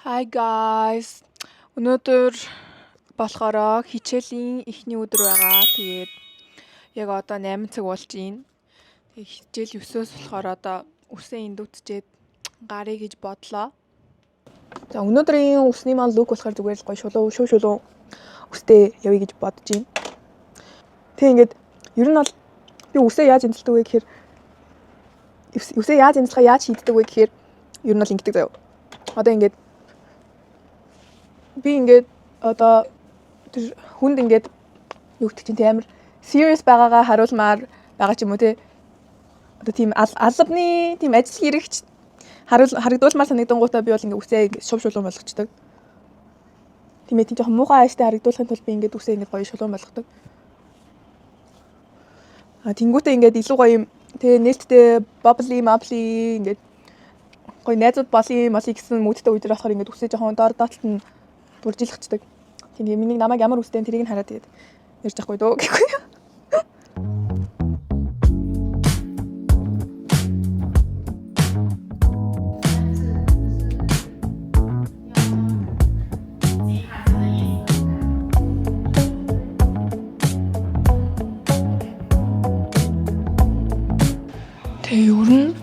Hi guys. Өнөөдөр болохоор хичээлийн эхний өдөр байгаа. Тэгээд яг одоо 8 цаг болж байна. Тэгээд хичээл 9-өөс болохоор одоо үсээ индүтчихэд гарыг гэж бодлоо. За өнөөдрийн үсний маань лук болохоор зүгээр л гоё шулуун үстэй явъя гэж бодож байна. Тэг ингээд ер нь бол би үсээ яаж эндэлдэг вэ гэхээр үсээ яаж эндэлхаа яаж хийддэг вэ гэхээр ер нь бол ингэдэг заяа. Одоо ингээд би ингээд одоо тэр хүнд ингээд юу гэдэг чинь амар serious байгаагаа харуулмаар байгаа ч юм уу те. Одоо тийм албаны тийм ажил хэрэгч харагдуулмаар санагдангуудаа би бол ингээд үсээ шулуун болгочдөг. Тийм ээ тийм жоохон муухай ааштай харагдуулахын тулд би ингээд үсээ ингээд гоё шулуун болгодог. Тэнгүүтээ ингээд илүү гоё юм тэгээ нээлттэй bubbly ингээд гоё найзууд болын гэсэн мөдтэй үе дээр болохоор ингээд үсээ жоохон доор доотолт нь бүржилгчдэг. Тийм миний намайг ямар үстэй тэрийг нь хараад тэгээд ярьж ахгүй дөө гэхгүй. Тэгээ ер нь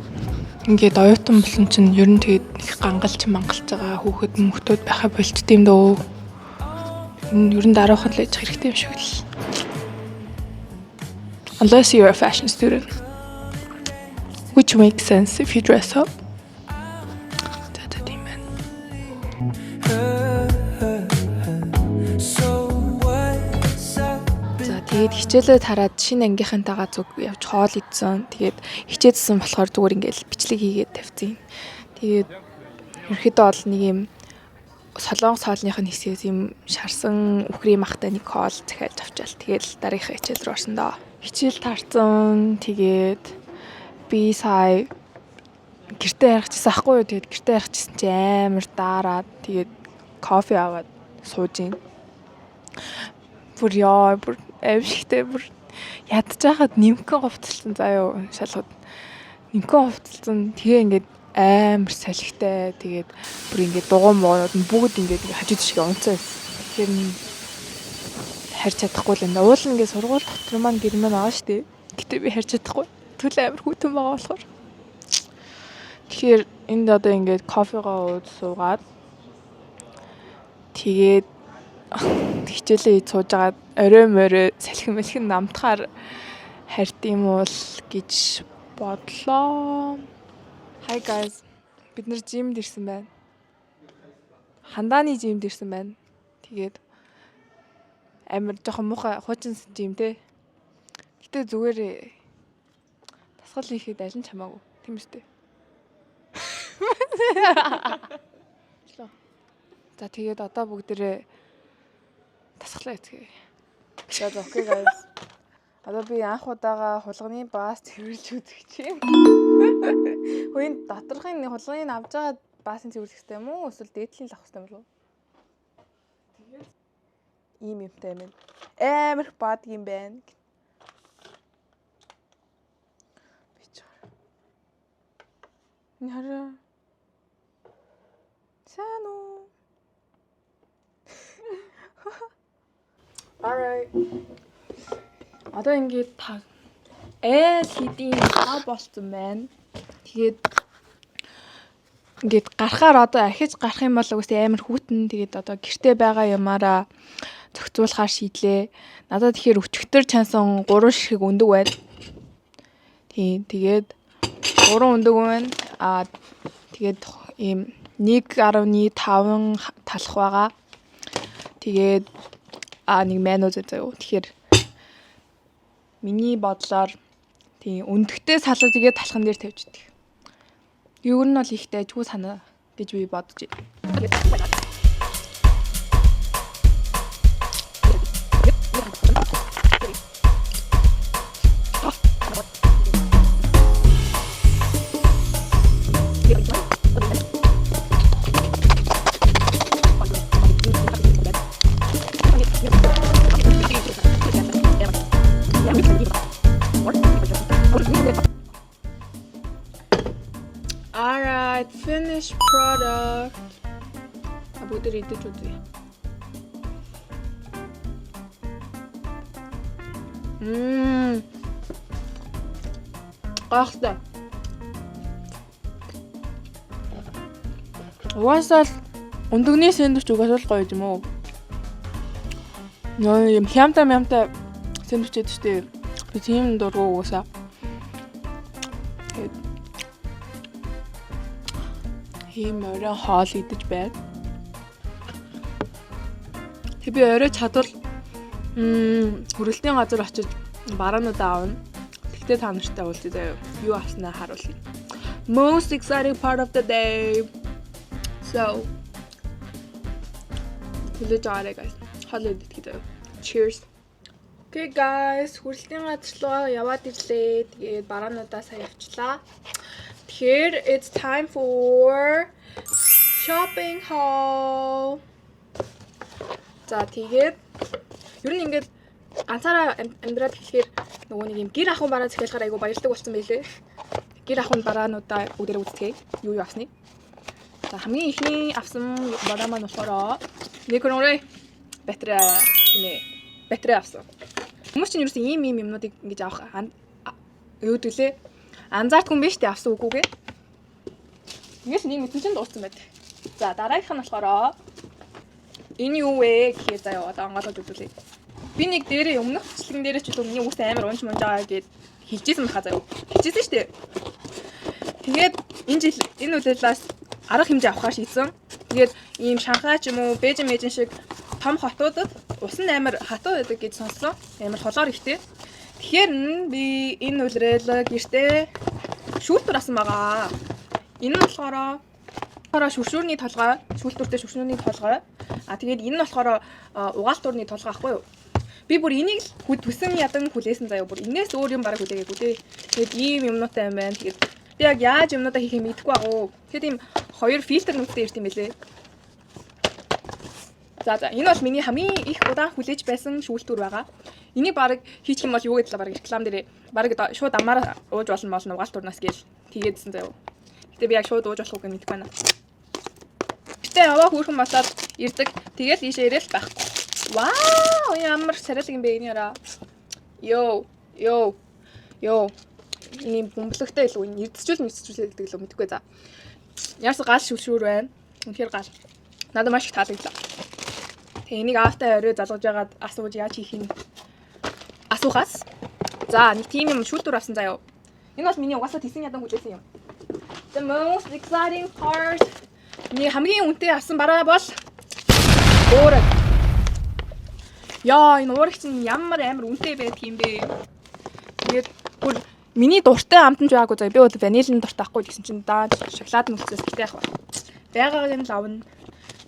ингээд оюутан болсон чинь ер нь тэгээд их гангалж байгаа хүүхэд мөхтөд байхаа болчт юм дөө. Ер нь дараахад л яж хэрэгтэй юм шиг л. Unless you're a fashion student. Which makes sense if you dress up. Тэгээд хичээлээ тараад шинэ ангийнхантайгаа зүг явж хоол идсэн. Тэгээд хичээдсэн болохоор зүгээр ингээл бичлэг хийгээд тавьсан. Тэгээд ерөөхдөө бол нэг юм солонгос хоолных нь хэсгээс юм шарсан үхрийн махтай нэг хоол захиалж авчаал. Тэгээд дараагийнхаа хичээл рүү орсон доо. Хичээл таарсан. Тэгээд би сая гэртээ ярихчихсан ахгүй юу. Тэгээд гэртээ ярихчихсан чи амар даараад тэгээд кофе аваад сууж ийн. Бүр аимшигтэй бүр ядчихад нимкэн говцолсон заяа шалгууд. Нимкэн говцолсон тэгээ ингээд амар салхитай тэгээд бүр ингээд дугуй муунууд нь бүгд ингээд хажууд шиг унцсан. Тэгэхээр харьж чадахгүй л энэ уул ингээд сургууль дотор маань гэр маань байгаа шүү дээ. Гэтэ би харьж чадахгүй. Түлээ амар хүйтэн байгаа болохоор. Тэгэхээр энд одоо ингээд кофегоо ууж суугаад тэгээд хичээлээ сууж агаад орой салхин намтахаар харт юм уу гэж бодлоо. Hi guys. Бид нэр жимд ирсэн байна. Хандааны жимд ирсэн байна. Тэгээд амар жоохон муухай хуучин жим те. Гэтэ зүгээр тасгал хийхэд аль нь чамаагүй. Тийм үстэй. За тэгээд одоо бүгдээрээ тасглаа эцгээ. За окей guys. Одоо би анх удаага хулганы баас цэвэрлж үзэх чинь. Хөөе доторхын хулганыг авч байгаа баасын цэвэрлэх хэрэгтэй юм уу? Эсвэл дээдлийн л авах хэрэгтэй юм болов уу? Тэгээд ийм юмтай юм. Амар бад юм байна. Бичээр. Нара. Сано. Alright. Одоо ингээд хийдийн болцсон байна. Тэгээд ингээд гарахаар одоо ахиж гарах юм бол үгүй амар хүүтэн. Тэгээд одоо гэртээ байгаа юмараа зохицуулахаар шийдлээ. Надад тэгэхээр өчигдөр чансан 3 шиг өндөг байд. Тэгээд 3 өндөг байна. Тэгээд ийм 1.5 талах байгаа. Тэгээд нэг меню заяа. Тэгэхээр миний бодлоор тийм өндөгтэй салгаж игээд талхан дээр тавьж идэх. Юу нь бол ихтэй ажгүй санаа гэж би бодож байна. Alright, finished product. Та бүгдээр идэж үзье. Гайхалтай. Угаасаа өндөгний сэндвич угаасаа гоё юм уу? Нөө юм хямтай сэндвич гэдэг чинь би тийм дургу угаасаа. Ийм орой хоол идэж байна. Тэг би орой чадвал хүрээлтийн газар очиж бараануудаа аавна. Тэгтээ та нартай уулзъя заяа. Юу авснаа харуулъя. Most exciting part of the day. So, let's go guys. Хоол идэх гэдэг. Cheers. Okay guys, хүрээлтийн газар руу яваад ирлээ. Тэгээд бараануудаа сая авчлаа. Тэгэхээр it's time for shopping haul. За тэгээд ер нь ингээд ганцаараа амьдраад хэлэхээр нөгөө нэг юм гэр ахуйн бараа захиалахаар айгу баярлдаг болсон байлээ. Гэр ахуйн бараануудаа бүгдээ үзтгэе. Юу авсныг. За хамгийн ихний авсан бараа маань болохоор Никонорой батарей гэмээ. Батарей авсан. Хүмүүс чинь ерөөсөн ийм юмнуудыг ингэж авах юу дөлээ. Анзаардгүй юм биш үү авсан үгүйгээ. Ингээс нэг мэдэн чинь дууссан байт. За дараагийнх нь болохоор энэ юу вэ гэхээр заяа одоо онгоолгож үзүүлээ. Би нэг дээрээ өмнөх бичлэгэн дээрээ ч илүү миний үс амар унж мунжаа гэд хэлжсэн баха заяа. Хэлжсэн шүү дээ. Тэгээд энэ жил энэ үлээлээс арга хэмжээ авахаар шийдсэн. Тэгээд ийм Шанхай ч юм уу Бээжин шиг том хотуудад ус нь амар хатуу байдаг гэж сонссон. Амар холоор ихтэй. Тэгэхээр би энэ үлрээл гэртээ шүүлтүр асан байгаа. Энэ нь болохоор шүршүүрний толгой, шүүлтүртэй шүршүүрний толгой. Тэгээд энэ нь болохоор угаалтуурны толгой ахгүй юу? Би бүр энийг л төсөн ядан хүлээсэн заяа бүр энээс өөр юм бараг хүлээгээгүй дээ. Тэгээд ийм юмнуутай юм байна. Тэгээд би яг яаж юмнуудаа хийхээ мэдэхгүй агуу. Тэгээд ийм хоёр фильтр нүдтэй ирт юм байлээ. За энэ бол миний хамгийн их удаан хүлээж байсан шүүлтүр байгаа. Энийг баг хийчих юм бол юу гэдэл баг реклам дээр баг шууд амаараа ууж болно угаалтуурнаас гээл тийгээдсэн заяа. Гэтэ би яг шууд ууж болохгүй мэдэхгүй байна. Гэтэ аваа хүүхэн батаад ирдэг. Тэгэл ийшээ ирээл байхгүй. Вау, ямар сарилэг юм бэ энэ яра. Йоо. Энэ бөмбөлөгтэй илүү эрдэсчүүл гэдэг л мэдэхгүй за. Яарс гал шүршүүр байна. Үнэхээр гал. Надад маш их таалагдлаа. Тэгээ энийг аавтай орой залгаж байгаад асууж яаж хийх юм асуухаас. За нэг тийм юм шүүлтүр авсан заяа. Энэ бол миний угаасаа тийсэн ядан хүлээсэн юм. The most exciting part. Миний хамгийн үнэтэй авсан бараа бол уураг. Яа, энэ уураг чинь ямар амар үнэтэй байдаг юм бэ? Тэгээд бүр миний дуртай амтан ч байгаагүй заа. Би бол ванилын дуртай ахгүй гэсэн чинь даа шоколад нүцээс гэдэг яах вэ? Байгааг нь л авна.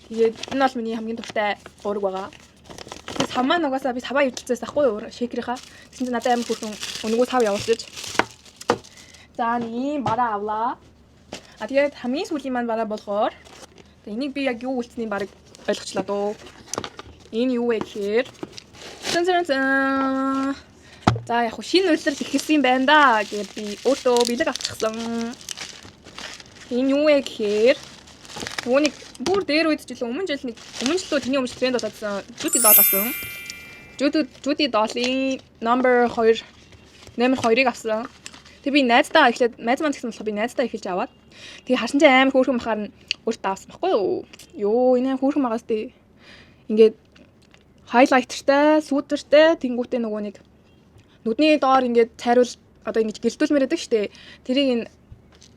Тэгээд энэ бол миний хамгийн дуртай уураг байгаа. Тэгээд хамаа нугасаа би саваа идэлцээс ахгүй юу шейкерийнхаа. Гэсэн чинь надад амар хүрхэн өнгөө тав явуулчих. За ийм бараа авлаа. Тэгээд хамгийн сүүлийн маань бараа болохоор энийг би яг юу үлдсэнийг барыг ойлгочлаа дөө. Энэ юу вэ гэхээр за яг шинэ үйлдэл ихсэн юм байна да гэж би өөртөө бэлэг авчихсан. Энэ юу вэ гэхээр түүнийг бүр дээр үед жил өмнө жил тэний өмнө тренд болоодсан Judy Doll авсан. Judy Doll-ийн number 2 номер 2-ыг авсан. Тэг би найздаа эхлээд найз маань гэсэн болохоор би найздаа эхэлж аваад тэг харсан чинь амар хөөрхөн махаар нь өөртөө авсан байхгүй юу? Йоо энэ хөөрхөн магаас тэг ингээд хайлайтертай, сүүтертэй тэнгүүтээ нөгөө нэг нүдний доор ингээд цайруул одоо ингэж гэлдүүлмээр байдаг штэ. Тэрийг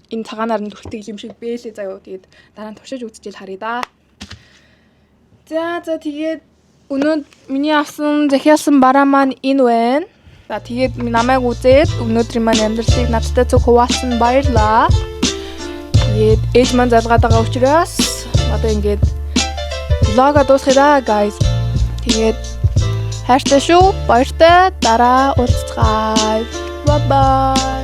энэ цагаанаар нь түрхдэг юм шиг бэлээ заяа. Тэгээд дараа нь туршиж үзчихэл харъя да. За тэгээд өнөө миний авсан захиалсан бараа маань энэ байна. За тэгээд намайг үзээд өнөөдрийн маань амьдралыг надтай зөв хуваалцсан баярлаа. Тэгээд ээж маань залгаад байгаа учраас одоо ингээд влога дуусгая да guys. Тэгээд хайртай шүү. Баяртай. Дараа уулзцгаая. Bye bye.